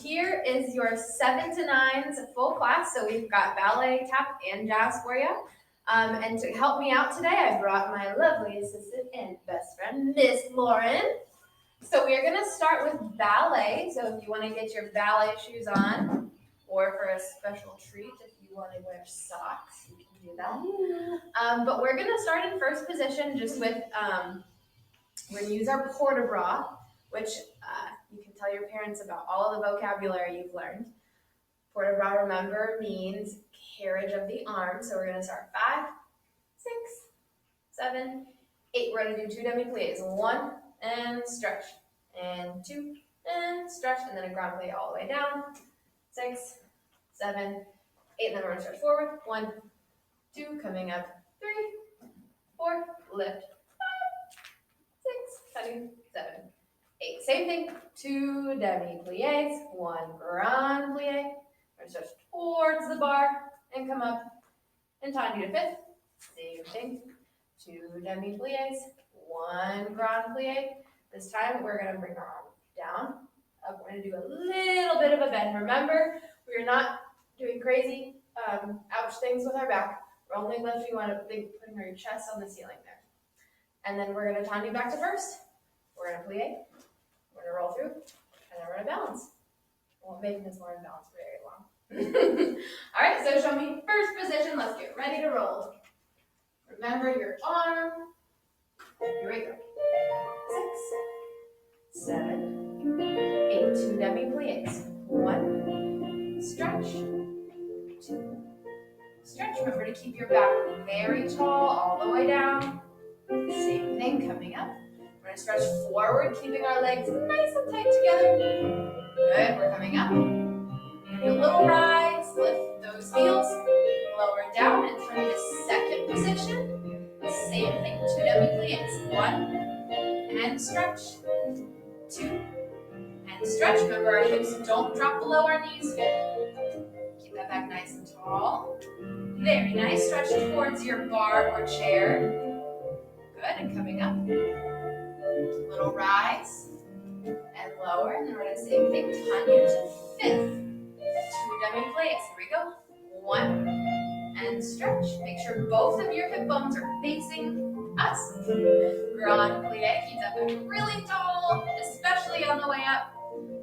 Here is your 7 to 9's full class. So we've got ballet, tap, and jazz for you. And to help me out today, I brought my lovely assistant and best friend, Miss Lauren. So we are going to start with ballet. So if you want to get your ballet shoes on, or for a special treat, if you want to wear socks, you can do that. But we're going to start in first position just with, we're going to use our port de bras, which you can tell your parents about all of the vocabulary you've learned. Port de bras, remember, means carriage of the arm. So we're going to start 5, 6, 7, 8. We're going to do 2 demi-pliés. 1 and stretch, and 2 and stretch, and then a grand plie all the way down. 6, 7, 8, and then we're going to stretch forward. 1, 2, coming up. 3, 4, lift. 5, 6, 7, 8. Same thing. 2 demi-pliés, 1 grand plie. We're going to stretch towards the bar and come up and tie you to 5th. Same thing. 2 demi-pliés, 1 grand plie. This time we're going to bring our arm down. Up. We're going to do a little bit of a bend. Remember, we're not doing crazy ouch things with our back. We're only lifting. You want to think putting your chest on the ceiling there. And then we're going to time you back to first. We're going to plie. We're going to roll through. And then we're going to balance. We won't make this more balance for very long. All right, so show me first position. Let's get ready to roll. Remember your arm. Here we go. 6, 7, 8. 2 demi-pliés. 1, stretch. 2, stretch. Remember to keep your back very tall all the way down. Same thing coming up. We're going to stretch forward, keeping our legs nice and tight together. Good. We're coming up. We're going to do a little rise. Lift those heels. Lower down and turn to second position. Same thing. 2 demi-pliés. 1 and stretch. 2 and stretch. Remember, our hips don't drop below our knees. Keep that back nice and tall. Very nice. Stretch towards your bar or chair. Good. And coming up. Little rise and lower. And then we're going to same thing. Time you to 5th. 2 demi-pliés. Here we go. 1 and stretch. Make sure both of your hip bones are facing us. Grand plie. Keep that back really tall, especially on the way up.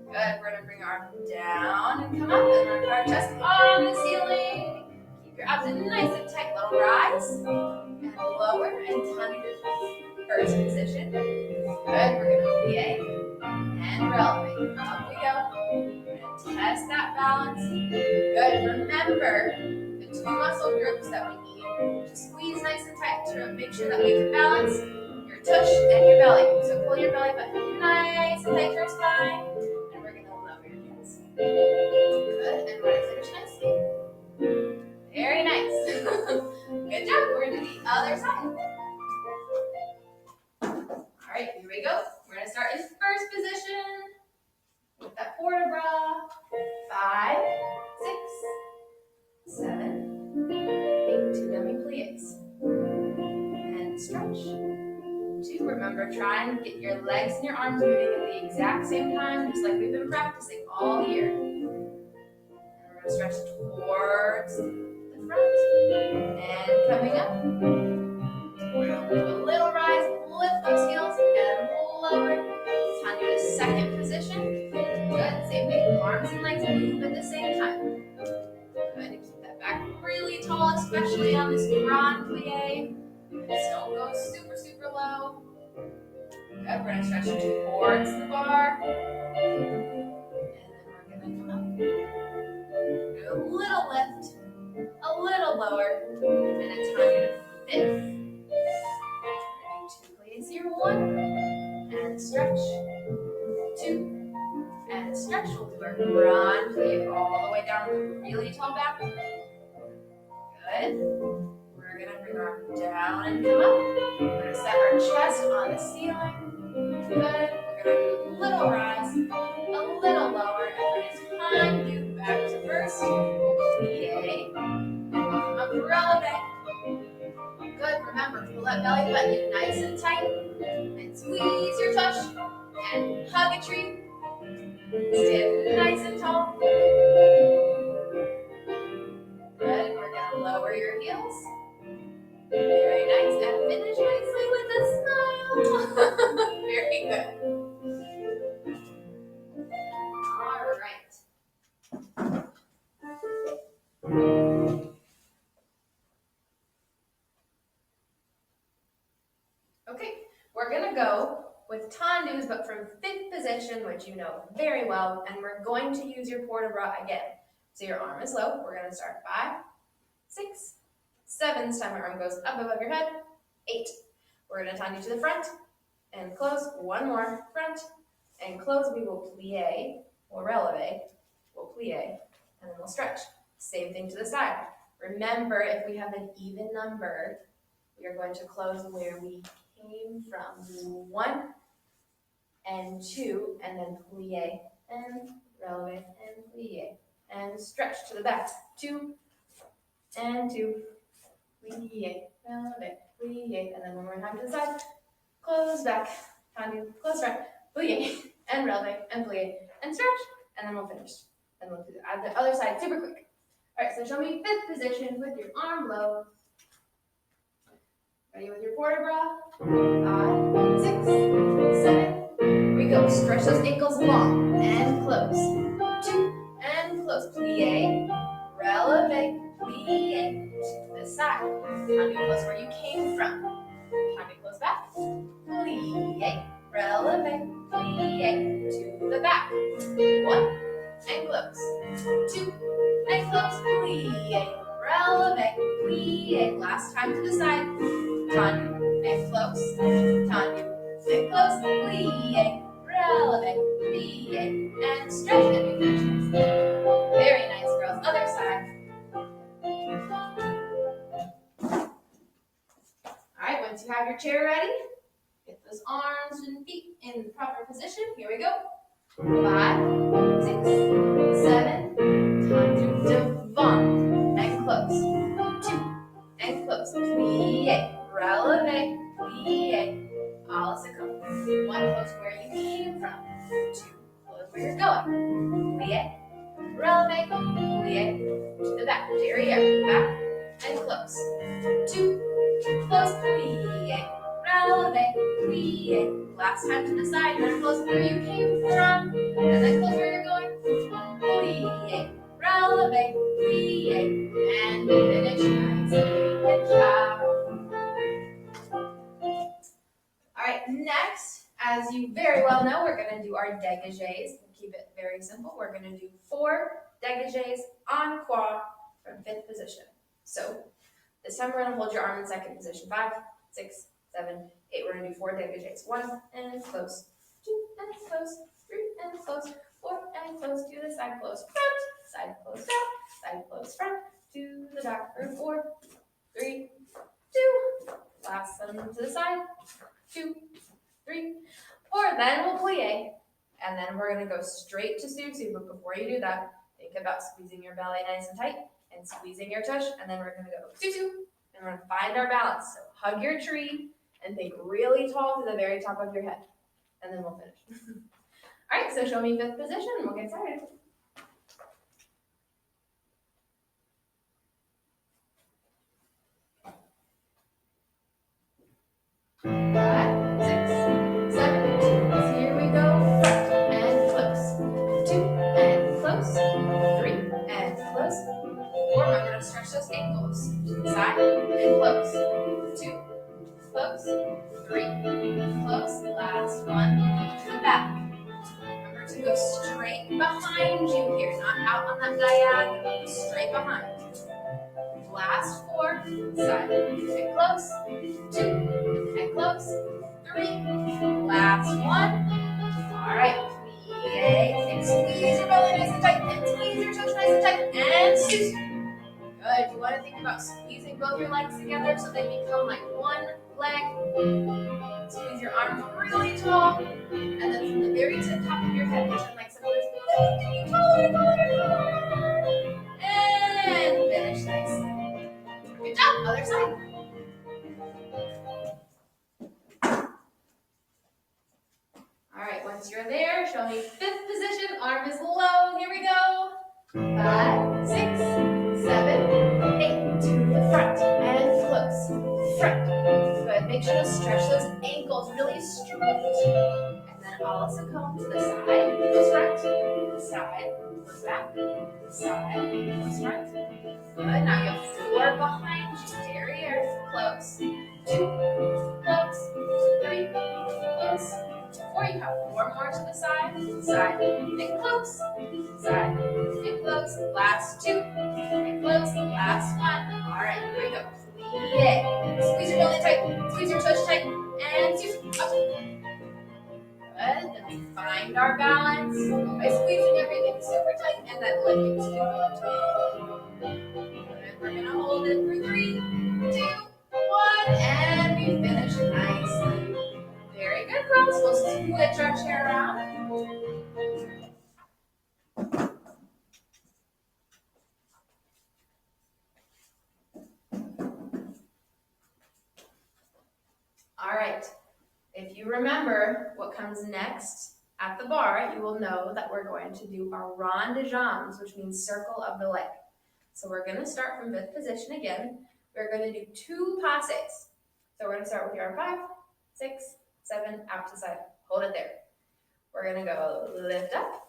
Good. We're going to bring our arm down and come up. And we're going to put our chest on the ceiling. Keep your abs nice and tight. Little rise and lower and time to first position. Good. We're going to plie and we're elevating. Up we go. We're going to test that balance. Good. Remember the 2 muscle groups that we need to squeeze nice and tight to make sure that we can balance your tush and your belly. So pull your belly button nice and tight to your spine. And we're going to lower your hands. Good. And we're going to finish nicely. Very nice. Good job. We're going to do the other side. All right, here we go. We're going to start in first position with that port de bras. 5, 6, 7, 8. 2 demi-pliés. And stretch. 2. Remember, try and get your legs and your arms moving at the exact same time, just like we've been practicing all year. And we're going to stretch towards the front. And coming up. We're going to do a little rise, lift those heels, and lower. Time to do second position. Good. Same thing. Arms and legs move at the same time. Good. Keep that back really tall, especially on this grand plie. Just don't go super, super low. Good. We're going to stretch towards the bar. And then we're going to come up. Do a little lift, a little lower, and a time to 5th. 2 pliés here. 1 and stretch. 2 and stretch. We'll do our grand plie all the way down with a really tall back. Good. We're going to bring our arm down and come up. We're going to set our chest on the ceiling. Good. We're going to do a little rise, a little lower, and we're going to time you back to first. Plie. And we'll come up, releve. Good. Remember, pull that belly button nice and tight. And squeeze your tush. And hug a tree. Stand nice tendus, but from fifth position, which you know very well, and we're going to use your port de bras again. So your arm is low. We're going to start 5, 6, 7. This time your arm goes up above your head. 8. We're going to tendu to the front and close. One more, front and close. We will plie or releve. We'll plie and then we'll stretch. Same thing to the side. Remember, if we have an even number, we are going to close where we came from. 1 and 2, and then plie and releve and plie and stretch to the back. 2 and 2, plie, releve, plie, and then one more time to the side. Close back, tendu, close front, plie and releve and plie and stretch, and then we'll finish. And we'll do the other side super quick. All right, so show me fifth position with your arm low. Ready with your port de bras? 5, 6, 7. Here we go. Stretch those ankles long and close. 2 and close. Plie, releve, plie to the side. Tendu close where you came from. Tendu close back. Plie, releve, plie to the back. 1 and close. 2 and close. Plie, releve, plie. Last time to the side. Tendu and close. Tendu and close. Plie, releve, plie, and stretch. And we finish. Very nice, girls. Other side. All right, once you have your chair ready, get those arms and feet in the proper position. Here we go. 5, 6, 7. Tendu devant and close. 2 and close. Plie, releve, plie. A la seconde. 1, close where you came from. 2, close where you're going. Plie, releve, plie to the back. Derriere, back and close. 2, close, plie, releve, plie. Last time to the side, then close where you came from, and then close where you're going. Plie, releve, plie, and finish nicely. Good job. All right, next, as you very well know, we're going to do our dégagés. We'll keep it very simple. We're going to do 4 dégagés en croix from fifth position. So this time we're going to hold your arm in second position. 5, 6, 7, 8. We're going to do 4 dégagés. 1 and close. 2 and close. 3 and close. 4 and close. To the side close front. Side close back. Side close front. To the back for 4, 3, 2. Last one to the side. 2, 3, 4. Then we'll plie. And then we're going to go straight to susu. But before you do that, think about squeezing your belly nice and tight and squeezing your tush. And then we're going to go susu. And we're going to find our balance. So hug your tree and think really tall to the very top of your head. And then we'll finish. All right, so show me fifth position and we'll get started. 5, 6, 7. Here we go. Front and close. 2 and close. 3 and close. 4. I'm going to stretch those ankles to the side and close. 2, close. 3, close. Last one to the back. Remember to go straight behind you here, not out on that diagonal. Straight behind. Last 4, side and close. 2 and close. 3, last 1. All right, plie and squeeze your belly nice and tight, and squeeze your toes nice and tight, and susu. Good. You want to think about squeezing both your legs together so they become like one leg. Squeeze your arms really tall, and then from the very top of your head, pretend like someone is lifting you taller, and finish nice. Good job. Other side. All right, once you're there, show me fifth position. Arm is low. Here we go. 5, 6, 7, 8. To the front and close. Front. Good. Make sure to stretch those ankles really straight. And then also come to the side. Close front. Side. Close back. Side. Close front. Good. Now you have 4 behind you. Derriere. Close. 2. Close. 3. Close. 4. You have 4 more to the side, and close, side, and close. Last 2, and close. Last 1. All right, here we go. Plie. Squeeze your belly tight, squeeze your tush tight, and scoot up. Good. Then we find our balance by squeezing everything super tight and then lifting to the toe. Good. We're gonna hold it for 3, 2, 1, and we finish nicely. Very good, girls. We'll switch our chair around. All right. If you remember what comes next at the bar, you will know that we're going to do our rond de jambes, which means circle of the leg. So we're going to start from 5th position again. We're going to do 2 passes. So we're going to start with your arm 5, 6, 7, out to side. Hold it there. We're going to go lift up,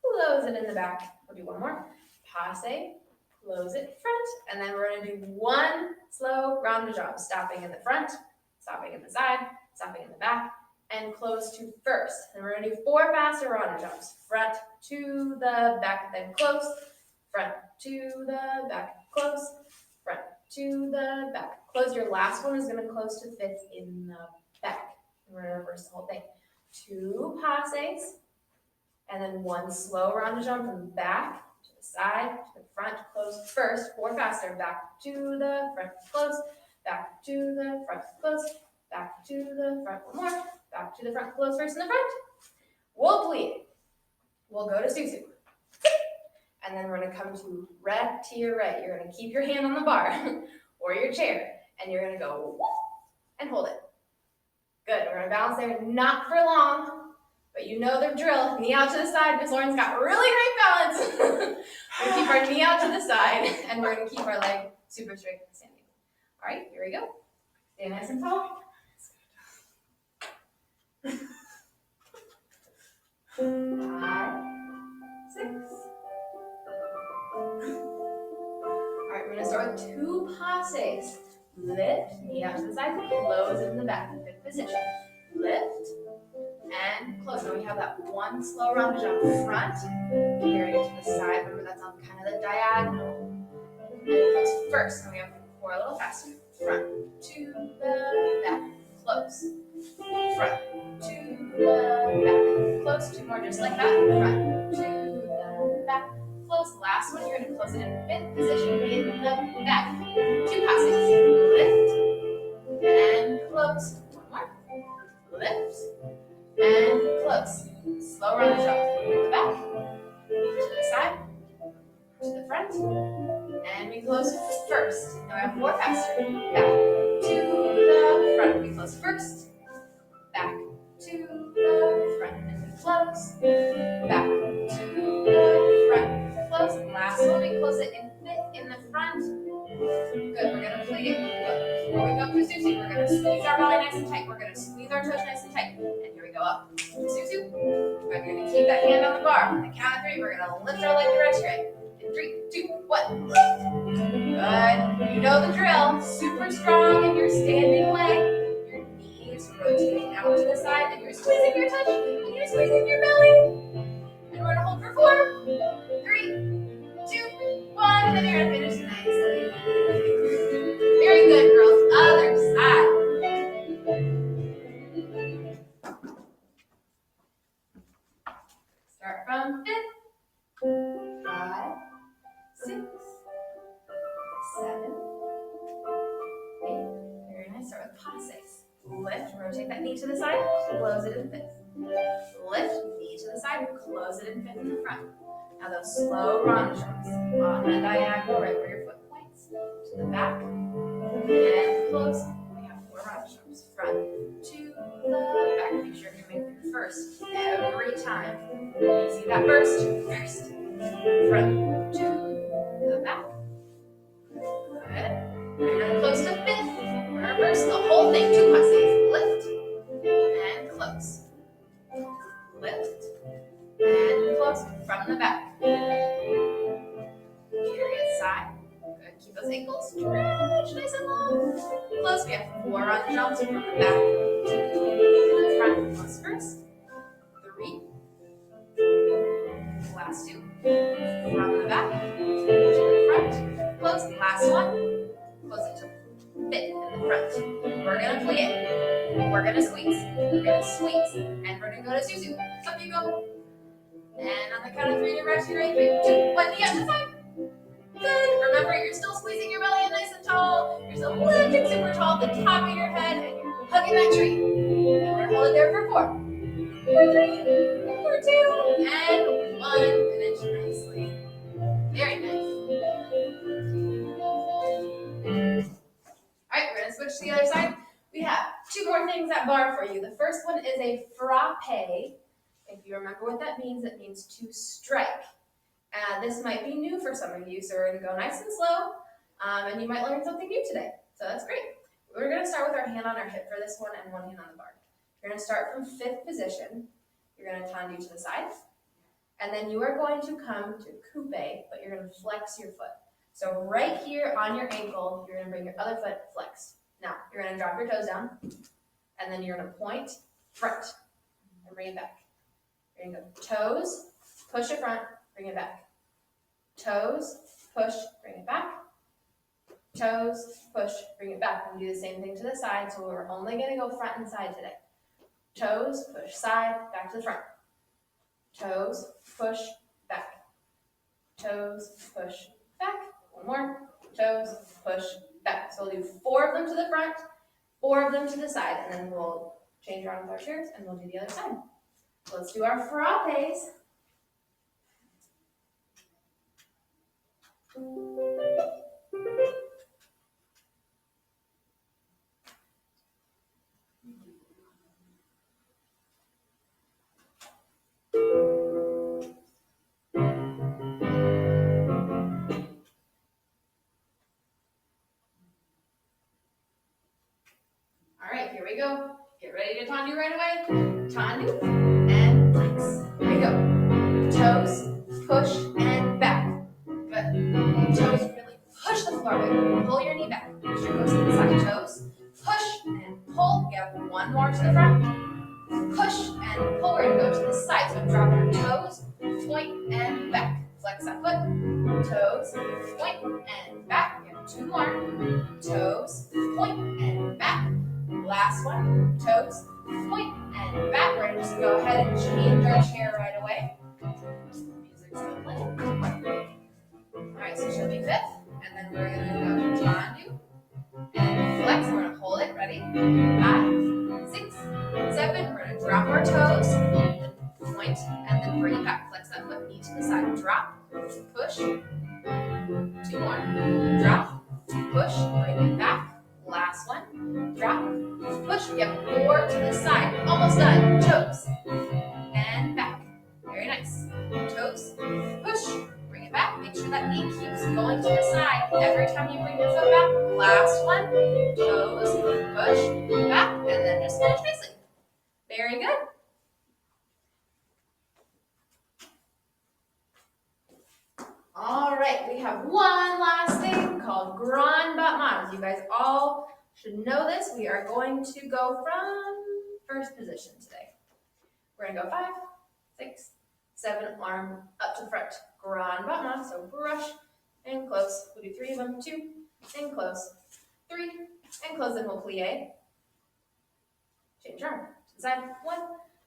close it in the back. We'll do one more. Passe, close it front, and then we're going to do 1 slow rond de jambes, stopping in the front, stopping in the side, stopping in the back, and close to first. And we're going to do 4 faster rond de jambes. Front to the back, then close, front to the back, close, front to the back. Close. Your last one is going to close to 5th in the back. We're going to reverse the whole thing. 2 passes, and then 1 slow rond de jambe from the back to the side, to the front, close first, 4 faster, back to the front, close, back to the front, close, back to the front, 1 more, back to the front, close first in the front. We'll plie. We'll go to susu. And then we're going to come to your right. You're going to keep your hand on the bar or your chair, and you're going to go and hold it. Good. We're going to balance there, not for long, but you know the drill. Knee out to the side. Miss Lauren's got really great balance. We're going to keep our knee out to the side, and we're going to keep our leg super straight and standing. All right, here we go. Stay nice and tall. 5, 6. All right, we're going to start with 2 passes. Lift, knee out to the side, close in the back, 5th position. Lift, and close. Now we have that 1 slow rond de jambe front, carry it to the side. Remember, that's on kind of the diagonal. And close first. Now we have 4 a little faster. Front to the back, close. Front to the back, close. 2 more just like that. Front to the back, close. Last one, you're going to close it in 5th position in the back. 2 passes. Lift and close. 1 more. Lift and close. Slow rond de jambe. To the back, to the side, to the front, and we close first. Now we have 4 faster. Back to the front. We close first. Back to the front, and we close. Back to the front. Close. And last one, we close it in 5th in the front. Good. We're gonna plie it. Before we go through susu, we're gonna squeeze our belly nice and tight. We're gonna squeeze our toes nice and tight. And here we go up. Susu. We're gonna keep that hand on the bar. On the count of 3, we're gonna lift our leg direction. In 3, 2, 1. Lift. Good. You know the drill. Super strong in your standing leg. Your knees rotating out to the side, and you're squeezing your touch, and you're squeezing your belly. And we're gonna hold for 4, 3, 2, 1, and then you're gonna finish nicely. Very good, girls. Other side. Start from 5th. 5, 6, 7, 8. Very nice. Start with passes. Lift, rotate that knee to the side, close it in 5th. Lift, knee to the side, close it in 5th in the front. Now those slow rond de jambes on the diagonal, right where your foot points, to the back, and close. We have 4 rond de jambes. Front to the back. Make sure you're coming through first every time. You see that burst? First. Front to the back. Good. We're going to close to 5th. Reverse the whole thing. 2 passes. Lift and close. Lift and close from the back. Carry it side. Good. Keep those ankles stretched nice and long. Close. We have 4 rond de jambes from the back to the front. Close first. From the back to the front. Close. Last one. Close it to fit in the front. We're gonna plie. We're gonna squeeze. We're gonna squeeze. And we're gonna go to Suzu. Up you go. And on the count of 3, you're resting right. 3, 2, 1. The other side. Good. Remember, you're still squeezing your belly in nice and tall. You're still lifting super tall at the top of your head, and you're hugging that tree. We're gonna hold it there for 4, for 3, for 2, and 1. Finish nicely. Very nice. All right, we're gonna switch to the other side. We have 2 more things at bar for you. The first one is a frappe. If you remember what that means, it means to strike. This might be new for some of you, so we're going to go nice and slow, and you might learn something new today. So that's great. We're going to start with our hand on our hip for this one and one hand on the bar. You're going to start from 5th position. You're going to tendu to the side, and then you are going to come to coupe, but you're going to flex your foot. So right here on your ankle, you're going to bring your other foot flexed. Now, you're going to drop your toes down, and then you're going to point front and bring it back. You're going to go toes, push it front, bring it back. Toes, push, bring it back. Toes, push, bring it back. And do the same thing to the side, so we're only going to go front and side today. Toes, push, side, back to the front. Toes, push, back. Toes, push, back. One more. Toes, push, back. So we'll do 4 of them to the front, 4 of them to the side, and then we'll change around with our chairs, and we'll do the other side. So let's do our frappes. All right, here we go. Get ready to tendu right away. Tendu and flex. Here we go. Toes, push, and back. Good. Toes, really push the floor away. Pull your knee back. Make sure it goes to the side. Toes, push, and pull. Get one more to the front. Push, and pull. We're going to go to the side. So drop our toes, point, and back. Flex that foot. Toes, point, and back. We have 2 more. Toes, point, and back. Last one. Toes, point, and back. We're going to just go ahead and change our chair right away. Music's still playing. Alright, so she'll be 5th. And then we're going to go tendu and flex. We're going to hold it. Ready? 5, 6, 7. We're going to drop our toes, point, and then bring it back. Flex that foot, knee to the side. Drop, push. 2 more. Drop, push, bring it back. Last one. Drop, push. We have 4 to the side. Almost done. Toes and back. Very nice. Toes, push, bring it back. Make sure that knee keeps going to the side every time you bring your foot back. Last one. Toes, push, back, and then just finish nicely. Very good. All right, we have one last thing called grand battement. You guys all should know this. We are going to go from 1st position today. We're going to go 5, 6, 7, arm up to front. Grand battement. So brush and close. We'll do 3 of them. 2 and close. 3 and close, and we'll plie. Change arm to the side. 1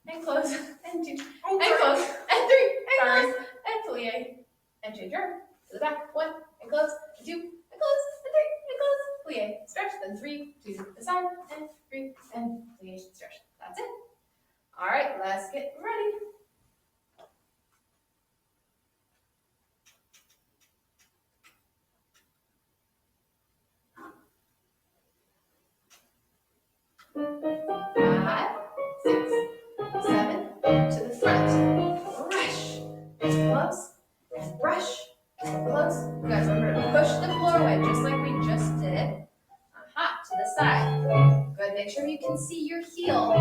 and close, and 2 and close, and 3 and close, and plie. And change your arm to the back. 1 and close, and 2 and close, and 3 and close. Plie, stretch, then 3 to the side, and 3 and plie, stretch. That's it. All right, let's get ready. Five, 6, 7, to the front. Rush, and close, and brush, and close. You guys remember to push the floor away just like we just did. To the side. Good, make sure you can see your heel.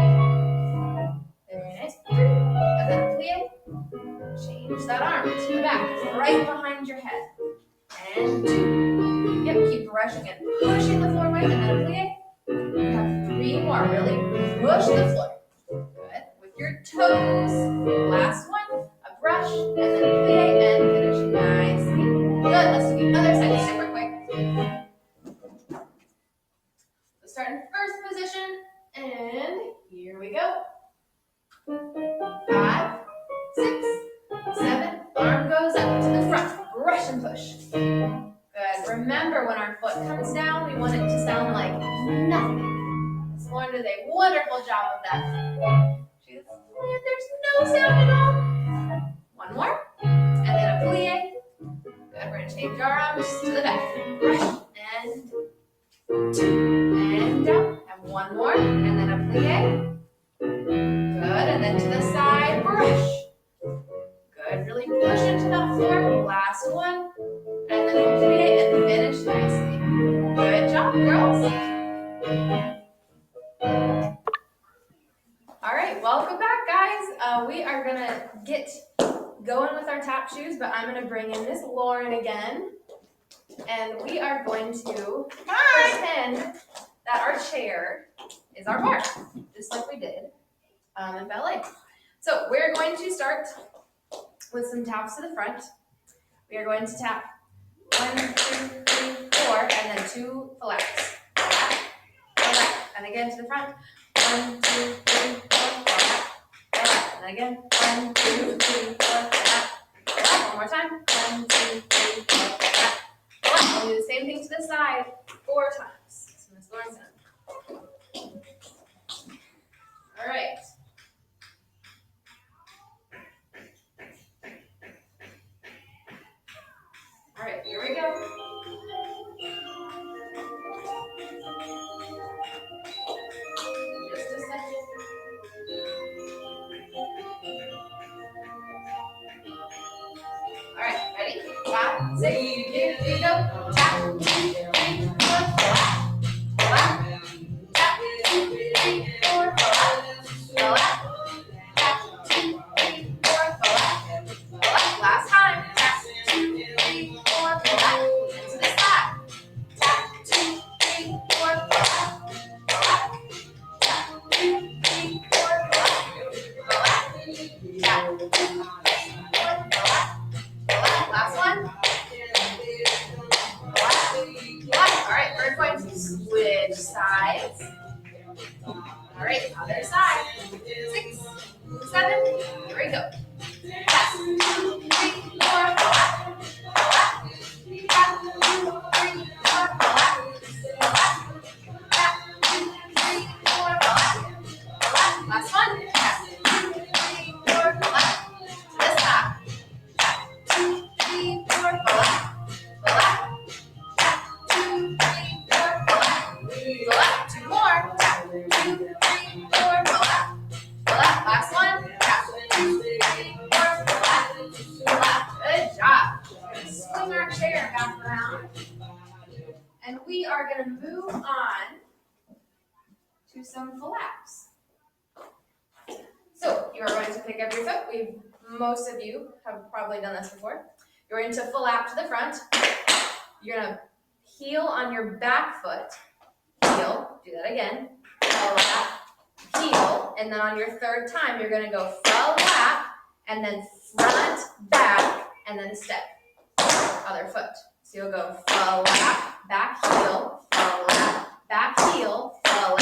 Very nice. And then plie. Change that arm to the back, right behind your head. And 2. Yep, keep brushing and pushing the floor away, and then plie. We have 3 more. Really push the floor. Good. With your toes. Last one. A brush, and then plie, and incredible job of that. There's no sound at all. One more, and then a plie. Good, we're gonna change our arms to the back. And 2, and down. And one more, and then a plie. Good, and then to the side, brush. Good, really push into that floor. Last one, and then we'll plie and finish nicely. Good job, girls. All right, welcome back, guys. We are gonna get going with our tap shoes, but I'm gonna bring in Miss Lauren again, and we are going to pretend that our chair is our bar, just like we did in ballet. So we're going to start with some taps to the front. We are going to tap 1, 2, 3, 4, and then 2 flaps. And again to the front. 1, 2, 3, 4, flap. And again. 1, 2, 3, 4, flap. One more time. 1, 2, 3, 4, flap. We'll do the same thing to the side 4 times. So Miss Lauren's in. All right. All right, here we go. Just a second. All right, ready? 5, 6, here we go. Tap, 2, 3, 4, flap, flap. Tap, 2, 3, 4, flap, flap. Tap, 2, 3, 4, flap, flap. Last time. Tap, 2, 3, 4, flap. Into the side. Tap, 2, 3, 4, flap, flap. Tap, 2, 3, 4, flap, flap. Tap, 2, 3, 4, flap. Last one. All right, we're going to switch sides. All right, other side. 6, 7, here we go. Tap, 2, 3, 4, flap, flap. Tap, 2, 3, 4, flap, flap. Tap, 2, 3, 4, flap, flap. Last one. Tap, 2, 3, 4, flap. This side. Tap, 2, 3, 4, flap, flap. Tap, 2, 3, 4, flap, flap. 2 more. Tap, 2, 3, 4, flap, flap. Last one. Tap, 2, 3, 4, flap, flap. Good job. We're gonna swing our chair back around, and we are gonna move on to some flaps. So you are going to pick up your foot. Most of you have probably done this before. You're going to flap to the front. You're going to heel on your back foot. Heel. Do that again. Flap. Heel. And then on your third time, you're going to go flap, and then front, back, and then step. Other foot. So you'll go flap, back, heel, flap, back, heel, flap,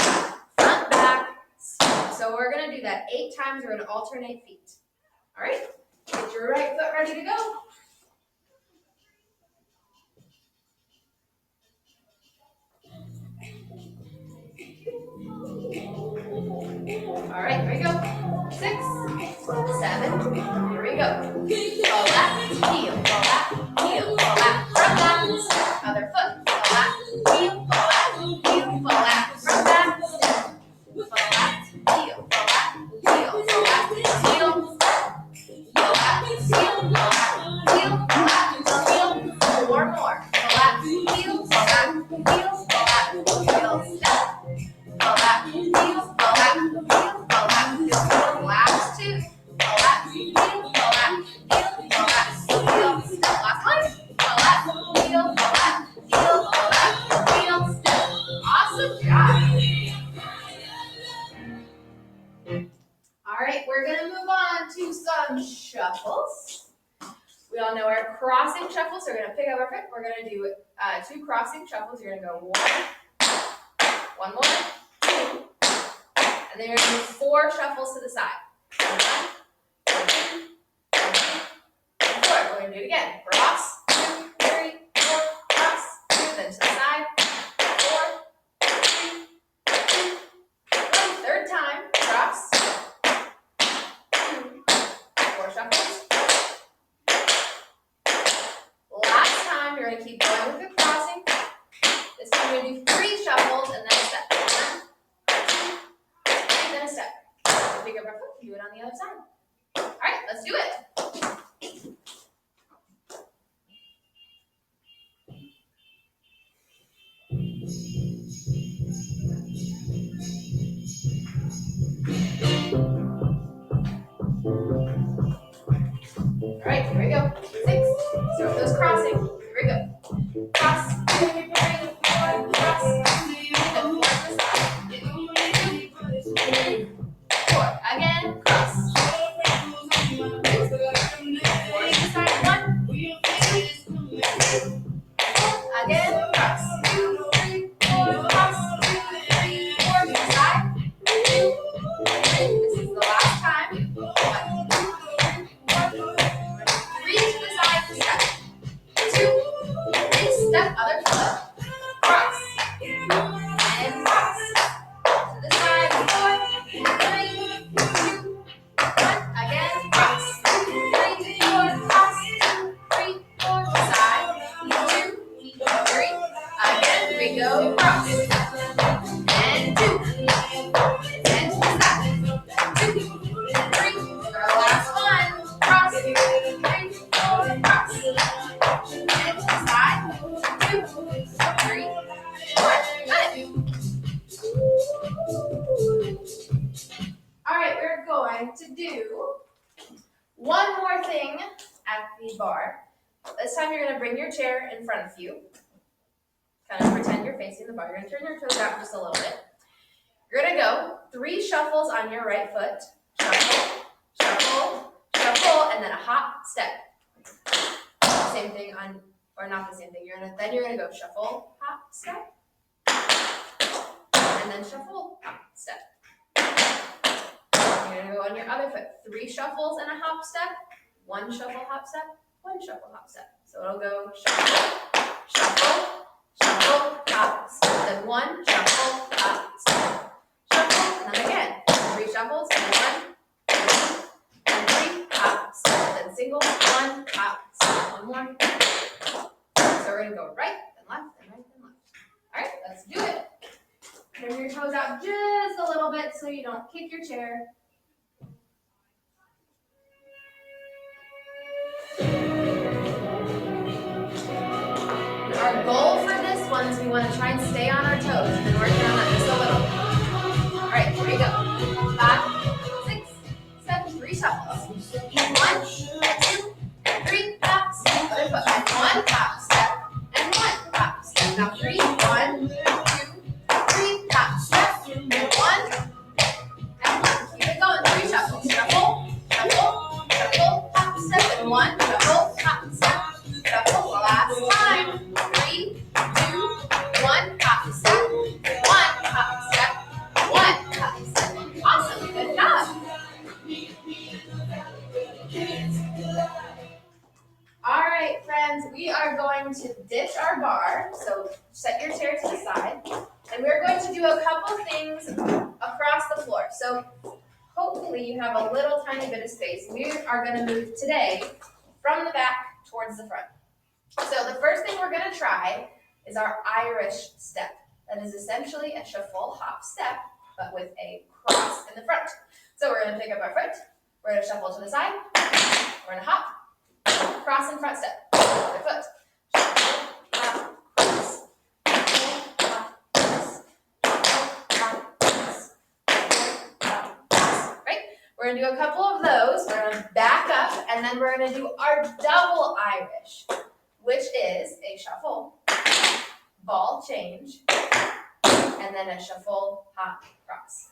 front, back, step. So we're going to do that 8 times. We're going to alternate feet. All right? Get your right foot ready to go. All right, here we go. 6, 7, here we go. Flap, heel, flap, heel, flap, front, back, step. Other foot, flap, heel, flap, heel, flap, front, back, step. Flap, heel, flap, heel, flap, heel, flap, heel, flap, heel, flap, heel. 4 more. Flap, heel, flap, heel, flap, heel, step. Flap, heel, flap, heel, flap, heel. Last 2. Flap, heel, flap, heel, flap, heel, step. Last one. Flap, heel, flap, heel, flap, heel, step. Awesome job. All right, we're going to move on to some shuffles. We all know our crossing shuffles, so we're going to pick up our foot. We're going to do 2 crossing shuffles. You're going to go 1 more, 2, and then you're going to do 4 shuffles to the side. 1, 2, 4. We're going to do it again. Cross, 2, 3, 4, cross, 2, then to the side, 4, 3, 2, 1. Third time. we're going to keep going with the crossing. This time we're going to do 3 shuffles and then a step. 1, 2, 3, then a step. Pick up our foot, do it on the other side. All right, let's do it. All right, here we go. 6. Start with those crossing. Here we go. Cross. Cross. 4. Again. Cross. 4 to the side. 1. 2. Again. Cross. 2, 3, 4. Cross. 2, 3, 4 to the side. 2, 3. This is the last time. 1, 2, 3 to the side. Step. 2, 3. Step. Other foot. Cross. And cross. To the side. 4, 3, 2, 1. Again. Cross. 3, 4. Cross. 2, 3, 4 to the side. 2, 3. Again. We go. Cross. And 2. And to the side. 2, 3. Our last one. Cross. 3, 4. Cross. And to the side. 2, 3, 4. Good. All right, we're going to do one more thing at the bar. This time you're going to bring your chair in front of you. Kind of pretend you're facing the bar. You're going to turn your toes out just a little bit. You're going to go 3 shuffles on your right foot. Shuffle, shuffle, shuffle, and then a hop, step. Same thing on, or not the same thing. Then you're going to go shuffle, hop, step. And then shuffle, hop, step. You're going to go on your other foot. 3 shuffles and a hop, step. 1 shuffle, hop, step. 1 shuffle, hop, step. So it'll go shuffle, shuffle, shuffle, hop, step. Then 1 shuffle, hop, step. Shuffle, and then again. 3 shuffles, and 1, 2, and 3, hop, step. Then single, 1, hop, step. 1 more. So we're going to go right, then left, then right, then left. All right, let's do it. Turn your toes out just a little bit so you don't kick your chair. Our goal for this one is we want to try and stay on our toes. We've been working on that just a little. All right, here we go. 5, 6, 7, 3 shuffles. 1, 2, 3, hop, step. Other foot. And 1, hop, step. And 1, hop, step. Now 3, 1, 2, 3, hop, step. And 1, and 1. Keep it going. 3 shuffles. Shuffle, shuffle, shuffle, hop, step. And 1, shuffle, hop, step. Shuffle. Last time. 3, 2, 1, hop, step. 1, hop, step. 1, hop, step. Awesome. Good job. All right, friends, we are going to ditch our bar. So set your chair to the side. And we're going to do a couple things across the floor. So hopefully you have a little tiny bit of space. We are going to move today from the back towards the front. So the first thing we're going to try is our Irish step. That is essentially a shuffle hop step, but with a cross in the front. So we're going to pick up our foot. We're going to shuffle to the side. We're going to hop, cross and front step. Other foot. Shuffle, hop, cross. Shuffle, hop, cross. Shuffle, hop, cross. Shuffle, hop, cross. Right? We're going to do a couple of those. We're going to back up, and then we're going to do our double Irish, which is a shuffle, ball change, and then a shuffle, hop, cross.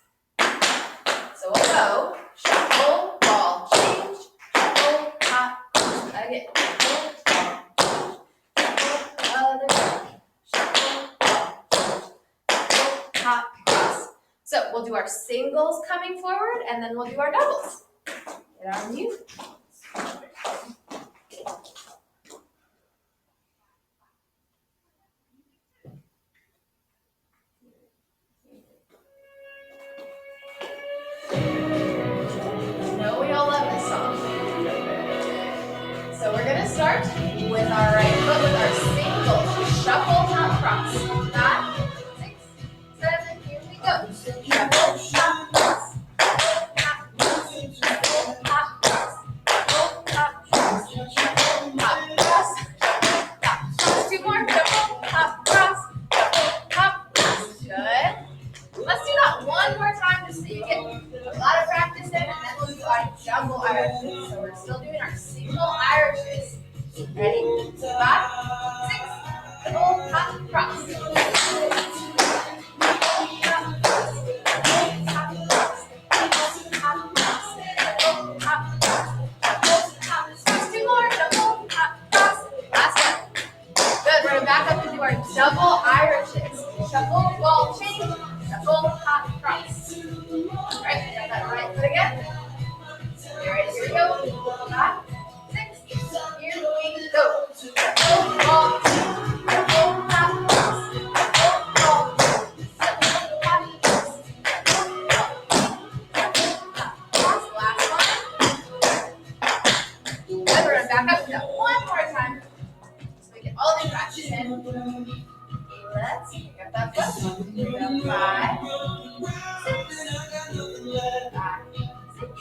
So we'll go shuffle, ball change, shuffle, hop, cross. Again, shuffle, ball change, shuffle, other side, shuffle, ball change, shuffle, hop, cross. So we'll do our singles coming forward, and then we'll do our doubles. Get on mute. Start with our right foot with our single single Irishes. Ready? 5, 6, double hop cross. Two more, double hop cross. Last one. Good, we're gonna back up and do our double Irishes. Shuffle, ball, change, shuffle, hop, cross. All right, got that right foot again. You ready? Here we go. 5, 6, here we go. Shuffle, ball, shuffle, hop, cross. Shuffle, ball, shuffle, hop, cross. Shuffle, ball, shuffle, hop, cross. Last one. Good, we're gonna back up and do that one more time. So we get all the practice in. Let's pick up that foot. Here we go. 5, 6, 5, 6.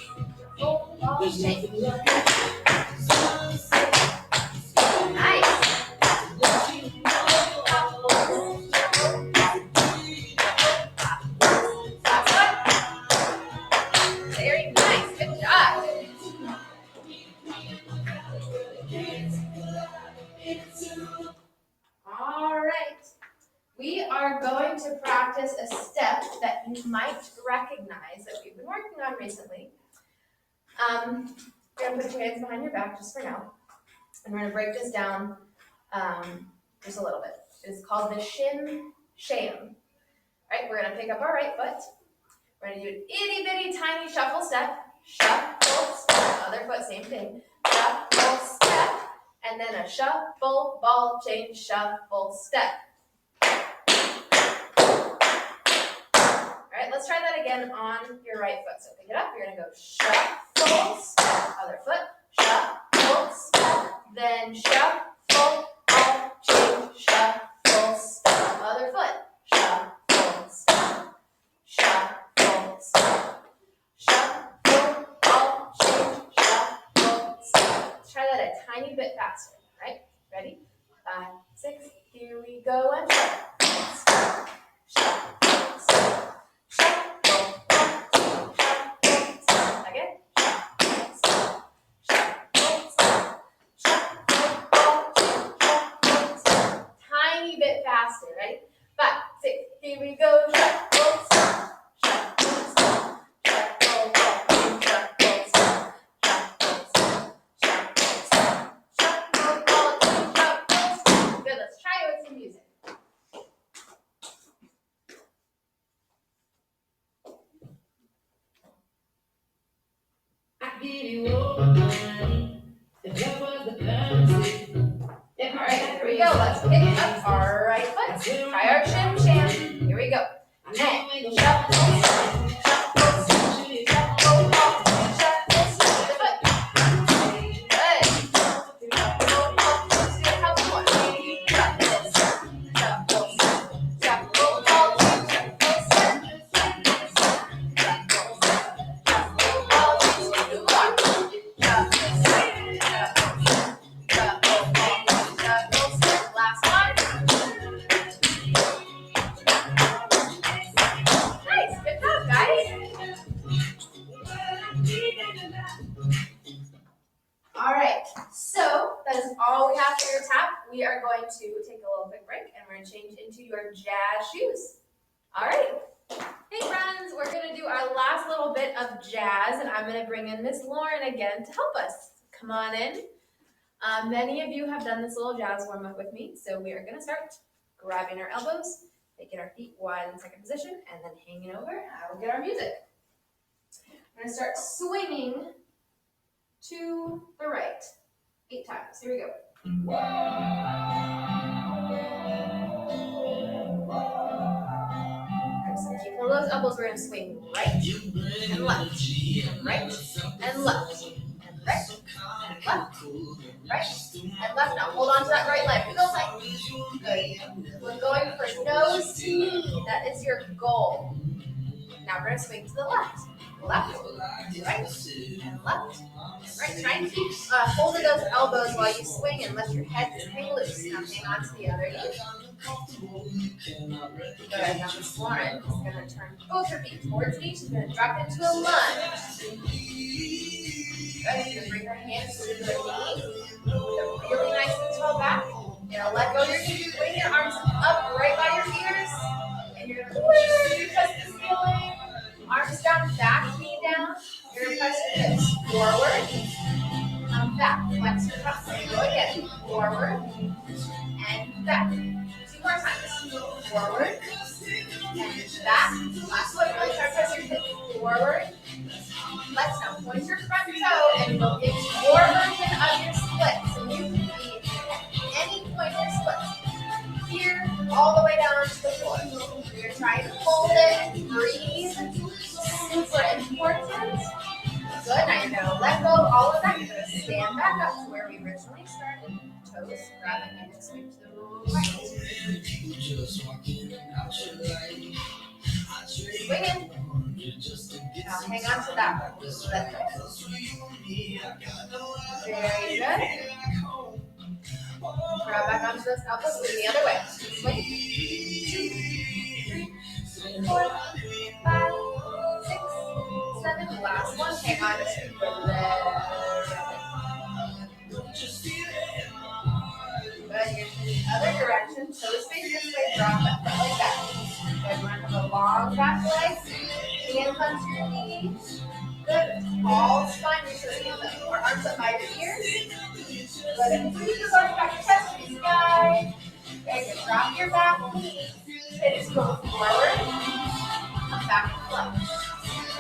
Full ball shake. Nice. Last one. Very nice. Good job. All right. We are going to practice a step that you might recognize that we've been working on recently. You're going to put your hands behind your back just for now. And we're going to break this down just a little bit. It's called the shin sham. All right, we're going to pick up our right foot. We're going to do an itty bitty tiny shuffle step. Shuffle step. Other foot, same thing. Shuffle step. And then a shuffle, ball, change, shuffle step. All right, let's try that again on your right foot. So pick it up. You're going to go shuffle step. Other foot. Shuffle step. Then shuffle, ball, change, shuffle step. Other foot. Shuffle step. Shuffle step. Shuffle, ball, change, shuffle step. Let's try that a tiny bit faster. All right, ready? 5, 6. Here we go. And shuffle step. Shuffle step. Shuffle, ball, change, shuffle step. Again. Shuffle step. Shuffle step. Shuffle, ball, change, shuffle step. Tiny bit faster. Ready? 5, 6. Here we go. Shuffle step. Shuffle step. Shuffle, ball, change, shuffle step. Shuffle step. Shuffle step. Shuffle, ball, change, shuffle step. Good. Let's try it with some music. I give you all my money. If that was the currency. All right, here we go. Let's pick up our right foot. Try our shin sham. Here we go. And shuffle, shuffle, shuffle, ball, shuffle, step the foot. Good. Shuffle, ball, let's do a couple more. Shuffle, shuffle, shuffle, ball, shuffle, step, shuffle, shuffle, shuffle, ball, two more. Shuffle, shuffle, ball, shuffle, step. Last one. Nice, good job, guys. All right, so that is all we have for your tap. We are going to take a little quick break and we're going to change into your jazz shoes. All right. Hey friends, we're going to do our last little bit of jazz and I'm going to bring in Miss Lauren again to help us. Come on in. Many of you have done this little jazz warm up with me, so we are going to start grabbing our elbows, making our feet wide in second position, and then hanging over, and I will get our music. We're going to start swinging to the right 8 times. Here we go. Alright, so keep one of those elbows. We're going to swing right and left, and right and left, and right and left, right and left. Now hold on to that right leg. Wiggle tight. Good. We're going for nose to knee. That is your goal. Now we're going to swing to the left, right, and left, and right. Try and keep hold of those elbows while you swing and let your head just hang loose. Now hang on to the other knee. Good. Now Miss Lauren is going to turn both her feet towards me. She's going to drop into a lunge. Good. You're gonna bring your hands to the knee with a really nice and tall back. You're gonna let go of your knees, bring your arms up right by your ears, and you're gonna touch the ceiling. Arms down, back knee down. You're gonna press your hips forward, back. Flex your front leg. Go again. Forward and back. Two more times. Forward and back. Last one. Really try to press your hips forward. Flex now. Point your front toe and go into your version of your split. So you can be at any point in split. Here, all the way down to the floor. You're going to try and hold it. Breathe. Super important. Good. Now you're going to let go of all of that. You're going to stand back up to where we originally started. Toes grabbing and just swing to the right. Swing in. Now hang on to that one. Let go. Very good. Grab back onto those elbows. Swing the other way. Swing. 2, 3, 4, 5, 6, 7. Last one. Hang on to the left. Good. You're in the other direction. Toes face this way. Drop that foot like that. Good. We're going to have a long back leg. Hands onto your knees. Good. Tall spine. Make sure you have more arms up by your ears. Good. And move your arms back to chest to the sky. Okay. Good. Drop your back knee. Hips go forward. Back and flex.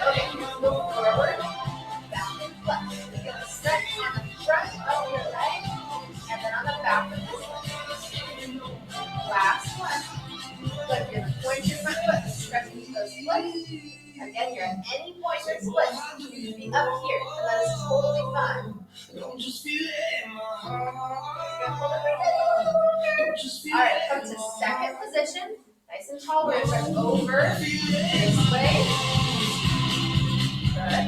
Okay. Hips go forward. Back and flex. You're going to stretch on the front of your leg. And then on the back of this leg. Last one. Good. You're going to point your front foot and stretch into those splits. Again, you're at any point in your split. You can be up here, and that is totally fine. All right, come to second position. Nice and tall. We're going to stretch over this way. Good.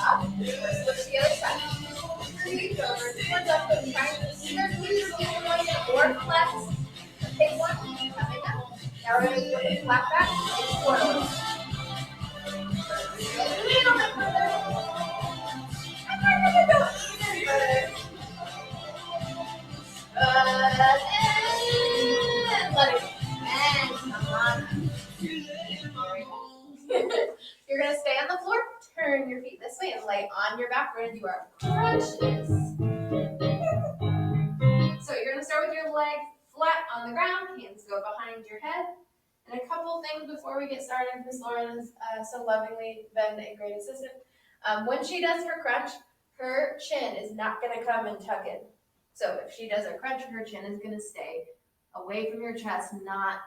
Up. We're switch to the other side. Reach over towards left foot. Try to either use or flex. Take one. Coming up. Now we're going to do a flat back and forward. A little bit further. And we're going to go even further. And let it go. And come on. You're going to stay on the floor. Turn your feet this way and lay on your back. We're going to do our crunches. So you're going to start with your leg flat on the ground. Hands go behind your head. And a couple things before we get started. Miss Lauren has so lovingly been a great assistant. When she does her crunch, her chin is not going to come and tuck in. So if she does a crunch, her chin is going to stay away from your chest, not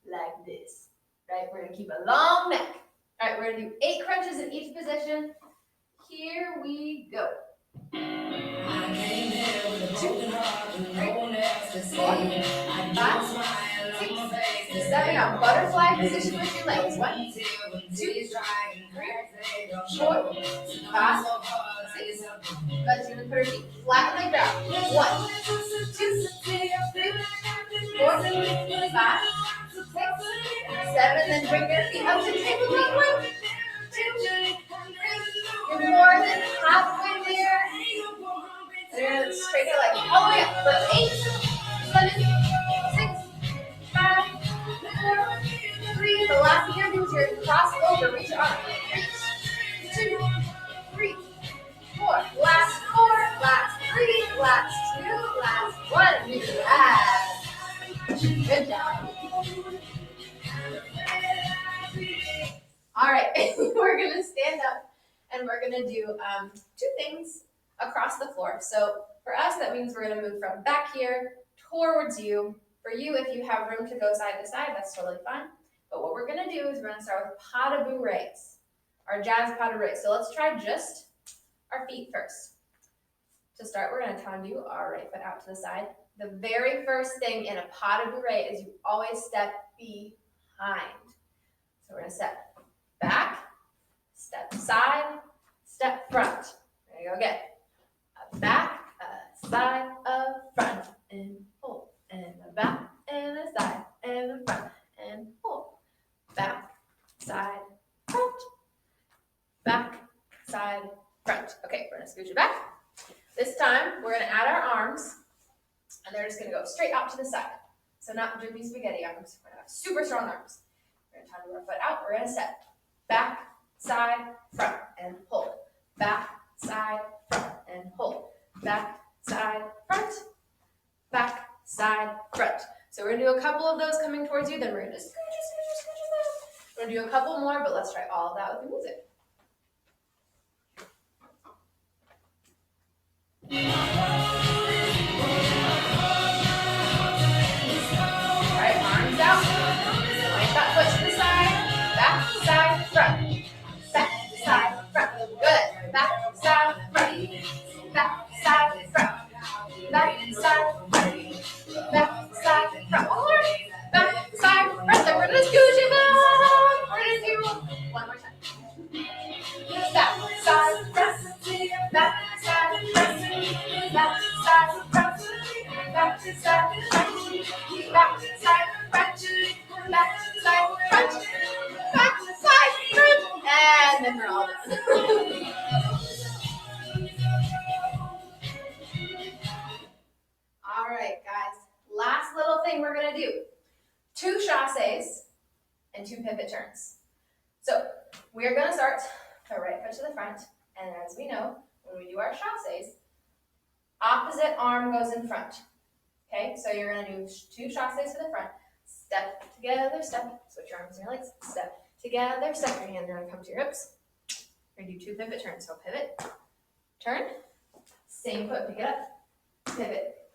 like this. Right? We're going to keep a long neck. All right, we're going to do 8 crunches in each position. Here we go. 2, 3, 4, 5, 6, 7. Now, butterfly position with your legs. 1, 2, 3, 4, 5, 6. Good. You're going to put her feet flat on the ground. 1, 2, 3, 4, 5, 6, 7. Then bring your feet up to table. 1, 2, 3. You're more than halfway there. You're going to straighten your legs all the way up for 8, 7, 6, 5, 4, 3. The last thing you're going to do is you're going to cross over. Reach your arm. Reach. 2, 3, 4. Last 4. Last 3. Last 2. Last 1. Relax. Good job. All right. We're going to stand up and we're going to do 2 things across the floor. So for us, that means we're going to move from back here towards you. For you, if you have room to go side to side, that's totally fine. But what we're going to do is we're going to start with pas de bourrées, our jazz pas de bourrées. So let's try just our feet first. To start, we're going to undo our right foot out to the side. The very first thing in a pas de bourrée is you always step behind. So we're going to step back, step side, step front. There you go again. A back, a side, a front, and pull. And a back, and a side, and a front, and pull. Back, side, front. Back, front. Okay, we're gonna scooch it back. This time, we're gonna add our arms, and they're just gonna go straight out to the side. So not drippy spaghetti arms, we're gonna have super strong arms. We're gonna toggle our foot out, we're gonna step back, side, front, and hold. Back, side, front, and hold. Back, side, front, back, side, front. So we're gonna do a couple of those coming towards you, then we're gonna just scooch. We're gonna do a couple more, but let's try all of that with the music. All right, arms out. Point that foot to the side. Back, side, front. Back, side, front. Good. Back, side, front. Back, side, front. Back, side, front. Back, side, front. One more. Back, side, front. Then we're gonna scooch it back. We're gonna do one more time. Back, side, front. Back, side, front. Back, side, front. Back, side, front. Back, side, front. Back, side, front. Back, side, front. And then we're all done. All right, guys. Last little thing we're gonna do. 2 chassés and 2 pivot turns. So we're gonna start with our right foot to the front, and as we know, when we do our chassés, opposite arm goes in front. Okay, so you're gonna do 2 chassés to the front, step together, step, switch your arms and your legs, step together, step, your hands are gonna come to your hips. We're gonna do 2 pivot turns, so pivot, turn, same foot, pick it up, pivot,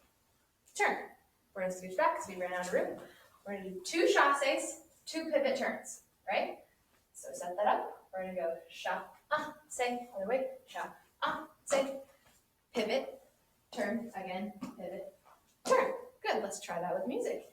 turn. We're gonna scooch back because we ran out of room. We're gonna do 2 chassés, 2 pivot turns, right? So set that up. We're gonna go say, other way, say, pivot, turn, again, pivot, turn. Good, let's try that with music.